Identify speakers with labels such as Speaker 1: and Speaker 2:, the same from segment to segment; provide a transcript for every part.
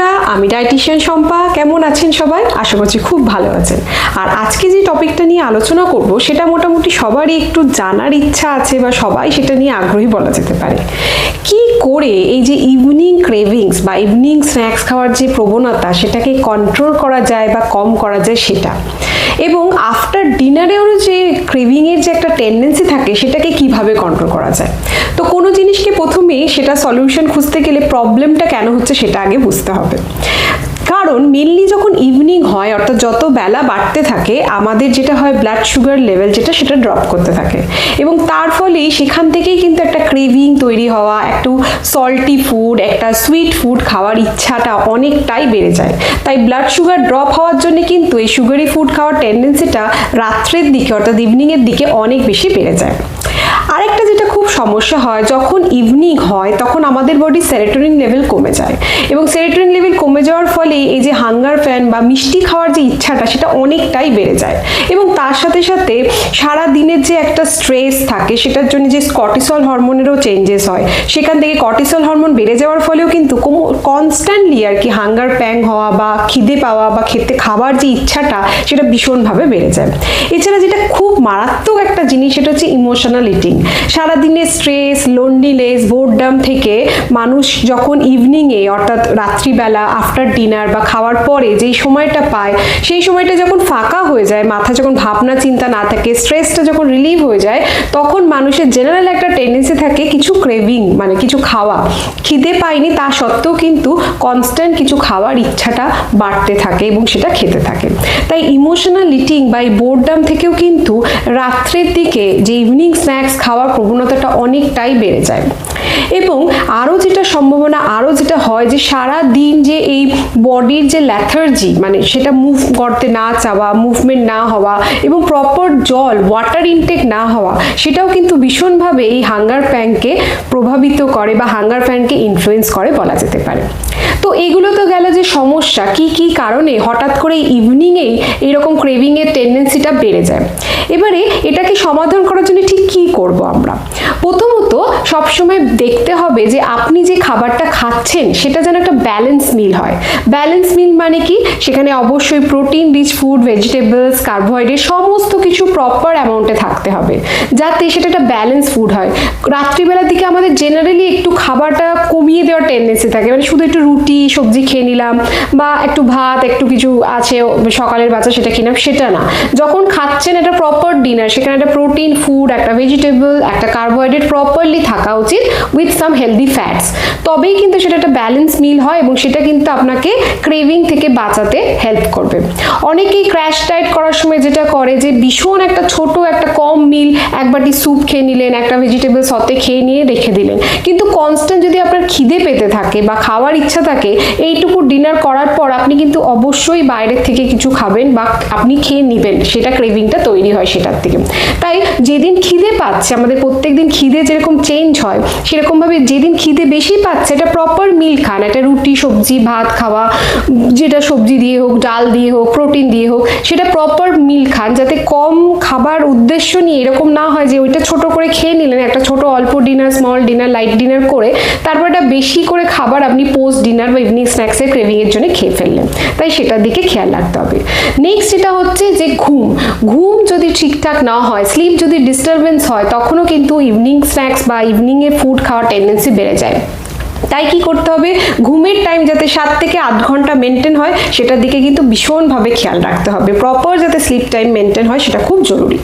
Speaker 1: বন্ধুরা, আমি ডায়েটিশিয়ান শম্পা। কেমন আছেন সবাই? আশা করছি খুব ভালো আছেন। আর আজকে যে টপিকটা নিয়ে আলোচনা করব সেটা মোটামুটি সবারই একটু জানার ইচ্ছা আছে বা সবাই সেটা নিয়ে আগ্রহী বলা যেতে পারে। কি করে এই যে ইভিনিং ক্রেভিংস বা ইভিনিং স্ন্যাক্স খাওয়ার যে প্রবণতা সেটাকে কন্ট্রোল করা যায় বা কম করা যায় সেটা, এবং আফটার ডিনারেও যে ক্রেভিংয়ের যে একটা টেন্ডেন্সি থাকে সেটাকে কিভাবে কন্ট্রোল করা যায়। তো কোনো জিনিসকে প্রথমেই সেটা সলিউশন খুঁজতে গেলে প্রবলেমটা কেন হচ্ছে সেটা আগে বুঝতে হবে। কারণ মেনলি যখন ইভিনিং হয়, অর্থাৎ যত বেলা বাড়তে থাকে, আমাদের যেটা হয় ব্লাড সুগার লেভেল সেটা ড্রপ করতে থাকে, এবং তার ফলেই সেখান থেকেই কিন্তু একটা ক্রেভিং তৈরি হওয়া, একটু সল্টি ফুড, একটা সুইট ফুড খাওয়ার ইচ্ছাটা অনেকটাই বেড়ে যায়। তাই ব্লাড সুগার ড্রপ হওয়ার জন্য কিন্তু এই সুগারি ফুড খাওয়ার টেন্ডেন্সিটা রাত্রের দিকে অর্থাৎ ইভিনিংয়ের দিকে অনেক বেশি বেড়ে যায়। আরেকটা যেটা খুব সমস্যা হয়, যখন ইভিনিং হয় তখন আমাদের বডি সেরোটোনিন লেভেল কমে যায়, এবং সেরোটোনিন লেভেল কমে যাওয়ার ফলে এই যে হাঙ্গার প্যান বা মিষ্টি খাওয়ার যে ইচ্ছাটা সেটা অনেকটাই বেড়ে যায়, এবং তার সাথে সাথে সারা দিনের যে একটা স্ট্রেস থাকে সেটার জন্য যে কর্টিসল হরমোনেরও চেঞ্জেস হয়, সেখান থেকে কর্টিসল হরমোন বেড়ে যাওয়ার ফলেও কিন্তু কনস্ট্যান্টলি আর কি হাঙ্গার প্যাং হওয়া বা খিদে পাওয়া বা খাবার যে ইচ্ছাটা সেটা ভীষণভাবে বেড়ে যায়। এছাড়া যেটা খুব মারাত্মক একটা জিনিস সেটা হচ্ছে ইমোশনাল ইটিং। সারাদিনের স্ট্রেস, লোনলিনেস, বোরডাম থেকে মানুষ যখন ইভিনিংয়ে অর্থাৎ রাত্রিবেলা আফটার ডিনার বা খাওয়ার পরে যেই সময়টা পায়, সেই সময়টা যখন ফাঁকা হয়ে যায়, মাথা যখন ভাবনা চিন্তা না থাকে, স্ট্রেসটা যখন রিলিভ হয়ে যায়, তখন মানুষের জেনারেল একটা টেন্ডেন্সি থাকে কিছু ক্রেভিং মানে কিছু খাওয়া। খিদে পায়নি তা সত্ত্বেও কিন্তু কনস্ট্যান্ট কিছু খাওয়ার ইচ্ছাটা বাড়তে থাকে এবং সেটা খেতে থাকে। তাই ইমোশনাল ইটিং বা এই বোরডাম থেকেও কিন্তু রাত্রের দিকে যে ইভিনিং স্ন্যাক্স খাওয়ার প্রবণতাটা অনেকটাই বেড়ে যায়। এবং আরও যেটা সম্ভাবনা আরও যেটা হয় যে সারা দিন যে এই বডির যে ল্যাথার্জি মানে সেটা মুভ করতে না চাওয়া, মুভমেন্ট না হওয়া এবং প্রপার ওয়াটার ইনটেক না হওয়া, সেটাও কিন্তু ভীষণভাবে এই হাঙ্গার প্যানকে প্রভাবিত করে বা হাঙ্গার প্যানকে ইনফ্লুয়েন্স করে বলা যেতে পারে। তো এগুলো তো গেল যে সমস্যা কি কি কারণে হঠাৎ করে ইভিনিংয়েই এরকম ক্রেভিংয়ের টেন্ডেন্সিটা বেড়ে যায়। এবারে এটাকে সমাধান করার জন্য ঠিক কি করব আমরা? প্রথমত সবসময় দেখতে হবে যে আপনি যে খাবারটা খাচ্ছেন সেটা যেন একটা ব্যালেন্স মিল হয়। ব্যালেন্স মিল মানে কি? সেখানে অবশ্যই protein rich food, vegetables, carbohydrate সমস্ত কিছু প্রপার অ্যামাউন্টে থাকতে হবে, যাতে সেটা একটা ব্যালেন্স ফুড হয়। রাত্রিবেলার দিকে আমাদের জেনারেলি একটু খাবারটা কমিয়ে দেওয়ার টেন্ডেন্সি থাকে, মানে শুধু একটু রুটি সবজি খেয়ে নিলাম বা একটু ভাত, একটু কিছু আছে সকালের বাচ্চা সেটা খেলাম, সেটা না। যখন খাচ্ছেন একটা প্রপার ডিনার, সেখানে একটা প্রোটিন ফুড, একটা ভেজিটেবল, একটা কার্বোহাইড্রেট প্রপারলি থাকা উচিত উইথ সাম হেলদি ফ্যাটস, তবেই কিন্তু সেটা একটা ব্যালেন্স মিল হয় এবং সেটা কিন্তু আপনাকে ক্রেভিং থেকে বাঁচাতে হেল্প করবে। অনেকেই ক্র্যাশ ডায়েট করার সময় যেটা করে যে ভীষণ একটা ছোট একটা কম মিল, এক বাটি স্যুপ খেয়ে নিলেন, একটা ভেজিটেবল সতে খেয়ে নিয়ে রেখে দিলেন, কিন্তু কনস্ট্যান্ট যদি আপনার খিদে পেতে থাকে বা খাওয়ার ইচ্ছা থাকে, এইটুকু ডিনার করার পর আপনি কিন্তু অবশ্যই বাইরের থেকে কিছু খাবেন বা আপনি খেয়ে নেবেন, সেটা ক্রেভিংটা তৈরি হয় সেটার থেকে। তাই যেদিন খিদে পাচ্ছে, আমাদের প্রত্যেকদিন খিদে যেরকম চেঞ্জ হয় সেরকমভাবে যেদিন খিদে বেশি পাচ্ছে এটা প্রপার মিল খান, একটা রুটি সবজি ভাত খাওয়া, যেটা সবজি দিয়ে হোক, ডাল দিয়ে হোক, প্রোটিন দিয়ে হোক, সেটা প্রপার মিল খান, যাতে কম খাবার উদ্দেশ্য নিয়ে এরকম না হয় যে ওইটা ছোট করে খেয়ে নিলেন, একটা ছোট অল্প dinner, small dinner, light dinner করে তারপর একটা বেশি করে খাবার আপনি পোস্ট ডিনার বা ইভিনিং স্ন্যাক্সের ক্রেভিং এর জন্য খেয়ে ফেললেন। তাই সেটার দিকে খেয়াল রাখতে হবে। নেক্সট যেটা হচ্ছে যে ঘুম যদি ঠিকঠাক না হয়, স্লিপ যদি ডিস্টারবেন্স হয়, তখনও কিন্তু ইভিনিং স্ন্যাক্স বা ইভিনিং এ ফুড খাওয়ার টেন্ডেন্সি বেড়ে যায়। তাই কি করতে হবে? ঘুমের টাইম যাতে 7 থেকে 8 ঘন্টা মেনটেন হয় সেটার দিকে কিন্তু ভীষণভাবে খেয়াল রাখতে হবে। প্রপার যাতে স্লিপ টাইম মেনটেন হয় সেটা খুব জরুরি।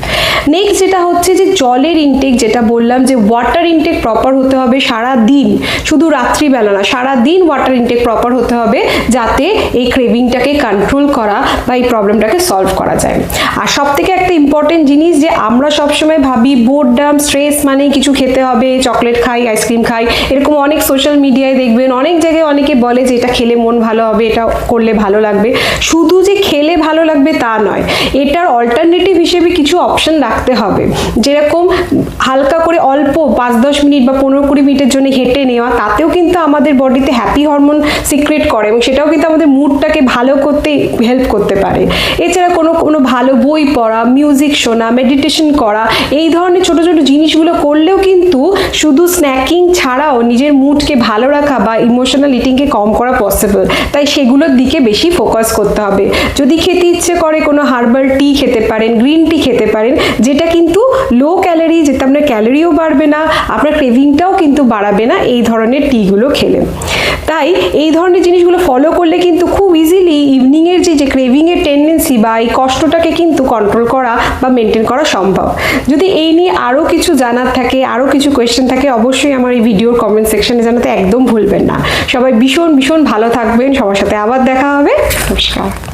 Speaker 1: নেক্সট যেটা হচ্ছে যে জলের ইনটেক, যেটা বললাম যে ওয়াটার ইনটেক প্রপার হতে হবে সারা দিন, শুধু রাত্রিবেলা না, সারা দিন ওয়াটার ইনটেক প্রপার হতে হবে, যাতে এই ক্রেভিংটাকে কন্ট্রোল করা বা এই প্রবলেমটাকে সলভ করা যায়। আর সব থেকে একটা ইম্পর্টেন্ট জিনিস যে আমরা সবসময় ভাবি বোরডাম স্ট্রেস মানে কিছু খেতে হবে, চকলেট খাই, আইসক্রিম খাই, এরকম অনেক সোশ্যাল মিডিয়ায় দেখবেন অনেক জায়গায় অনেকে বলে যে এটা খেলে মন ভালো হবে, এটা করলে ভালো লাগবে। শুধু যে খেলে ভালো লাগবে তা নয়, এটার অল্টারনেটিভ হিসেবে কিছু অপশন রাখতে হবে, যেরকম হালকা করে অল্প 5-10 মিনিট বা 15-20 মিনিটের জন্য হেঁটে নেওয়া, তাতেও কিন্তু আমাদের বডিতে হ্যাপি হরমোন সিক্রেট করে এবং সেটাও কিন্তু আমাদের মুডটাকে ভালো করতে হেল্প করতে পারে। এছাড়া কোনো ভালো বই পড়া, মিউজিক শোনা, মেডিটেশন করা, এই ধরনের ছোট ছোট জিনিসগুলো করলেও কিন্তু শুধু স্ন্যাকিং ছাড়াও নিজের মুডকে ভালো ভালো রাখা বা ইমোশনাল ইটিংকে কম করা পসিবল, তাই সেগুলোর দিকে বেশি ফোকাস করতে হবে। যদি খেতে ইচ্ছে করে কোনো হার্বাল টি খেতে পারেন, গ্রিন টি খেতে পারেন, যেটা কিন্তু লো ক্যালোরি, যেটা আপনার ক্যালোরিও বাড়বে না, আপনার ক্রেভিংটাও কিন্তু বাড়াবে না এই ধরনের টিগুলো খেলে। তাই এই ধরনের জিনিসগুলো ফলো করলে কিন্তু খুব ইজিলি ইভিনিংয়ের যে ক্রেভিংয়ের টেন্ডেন্সি বা এই কষ্টটাকে কিন্তু কন্ট্রোল করা বা মেনটেন করা সম্ভব। যদি এই নিয়ে আরও কিছু জানার থাকে, আরও কিছু কোয়েশ্চেন থাকে, অবশ্যই আমার এই ভিডিওর কমেন্ট সেকশনে জানাতে একদম ভুলবেন না। সবাই ভীষণ ভীষণ ভালো থাকবেন, সবার সাথে আবার দেখা হবে। নমস্কার।